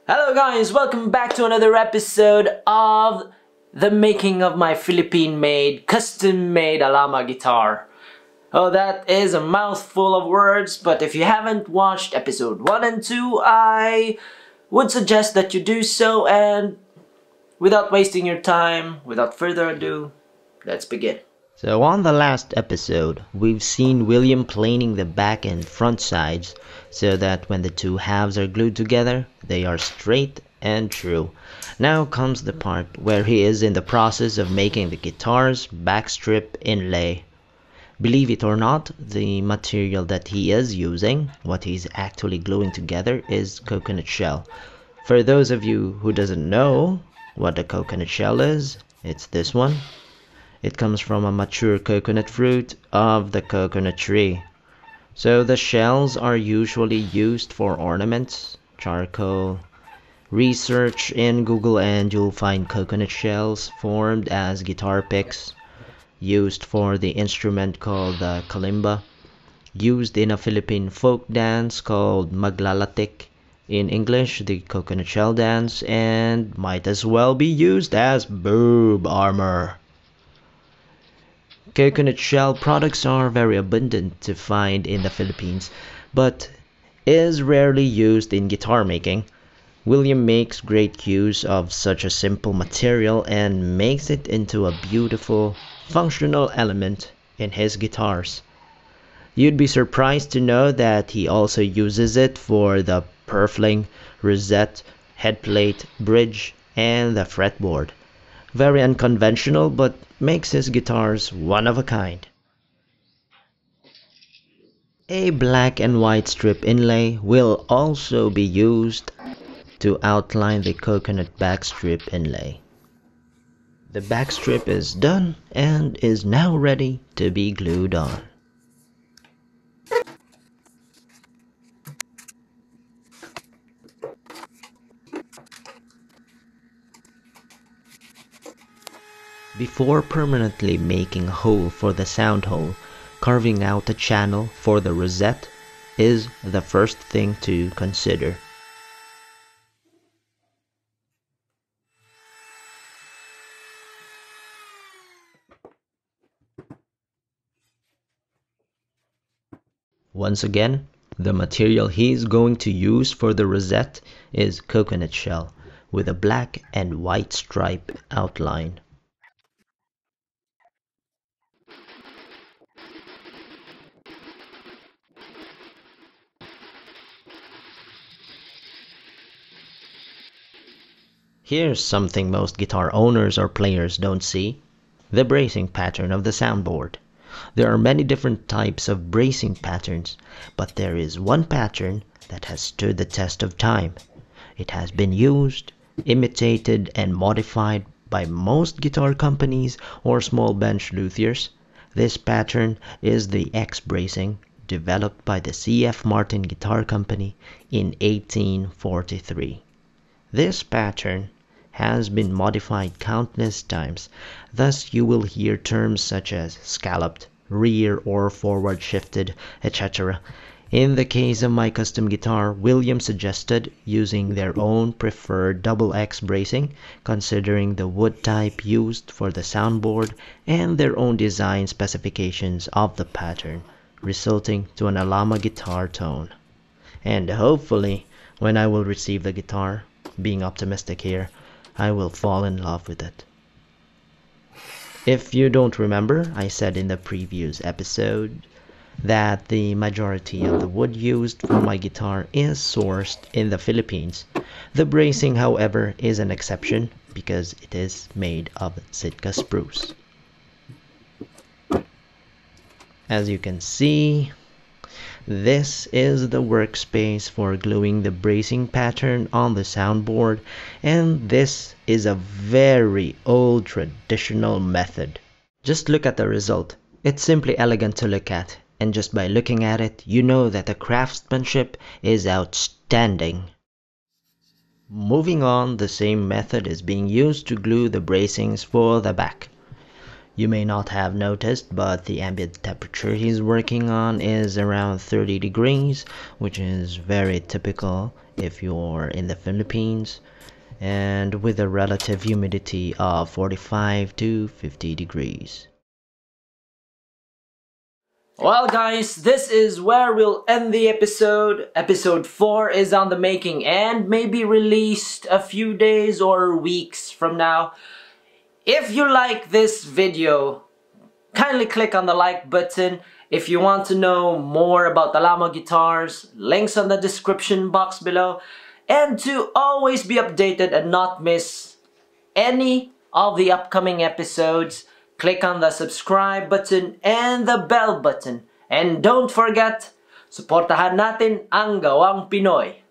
Hello guys, welcome back to another episode of the making of my Philippine-made, custom-made ALAMA guitar. Oh, that is a mouthful of words, but if you haven't watched episode 1 and 2, I would suggest that you do so, and without wasting your time, without further ado, let's begin. So on the last episode, we've seen William planing the back and front sides so that when the two halves are glued together, they are straight and true. Now comes the part where he is in the process of making the guitar's backstrip inlay. Believe it or not, the material that he is using, what he's actually gluing together, is coconut shell. For those of you who doesn't know what a coconut shell is, it's this one. It comes from a mature coconut fruit of the coconut tree. So the shells are usually used for ornaments, charcoal. Research in Google and you'll find coconut shells formed as guitar picks, used for the instrument called the kalimba, used in a Philippine folk dance called maglalatik, in English the coconut shell dance, and might as well be used as boob armor. Coconut shell products are very abundant to find in the Philippines, but is rarely used in guitar making. William makes great use of such a simple material and makes it into a beautiful, functional element in his guitars. You'd be surprised to know that he also uses it for the purfling, rosette, headplate, bridge, and the fretboard. Very unconventional, but makes his guitars one of a kind. A black and white strip inlay will also be used to outline the coconut backstrip inlay. The backstrip is done and is now ready to be glued on. Before permanently making a hole for the sound hole, carving out a channel for the rosette is the first thing to consider. Once again, the material he's going to use for the rosette is coconut shell with a black and white stripe outline. Here's something most guitar owners or players don't see: the bracing pattern of the soundboard. There are many different types of bracing patterns, but there is one pattern that has stood the test of time. It has been used, imitated, and modified by most guitar companies or small bench luthiers. This pattern is the X bracing, developed by the C.F. Martin Guitar Company in 1843. This pattern has been modified countless times, thus you will hear terms such as scalloped, rear or forward shifted, etc. In the case of my custom guitar, William suggested using their own preferred double X bracing, considering the wood type used for the soundboard and their own design specifications of the pattern, resulting to an ALAMA guitar tone. And hopefully, when I will receive the guitar, being optimistic here, I will fall in love with it. If you don't remember, I said in the previous episode that the majority of the wood used for my guitar is sourced in the Philippines. The bracing, however, is an exception because it is made of Sitka spruce. As you can see, this is the workspace for gluing the bracing pattern on the soundboard, and this is a very old traditional method. Just look at the result. It's simply elegant to look at, and just by looking at it, you know that the craftsmanship is outstanding. Moving on, the same method is being used to glue the bracings for the back. You may not have noticed, but the ambient temperature he's working on is around 30 degrees, which is very typical if you're in the Philippines, and with a relative humidity of 45 to 50 degrees. Well guys, this is where we'll end the episode. Episode 4 is on the making and may be released a few days or weeks from now. If you like this video, kindly click on the like button. If you want to know more about ALAMA guitars, links on the description box below. And to always be updated and not miss any of the upcoming episodes, click on the subscribe button and the bell button. And don't forget, suportahan natin ang gawang Pinoy.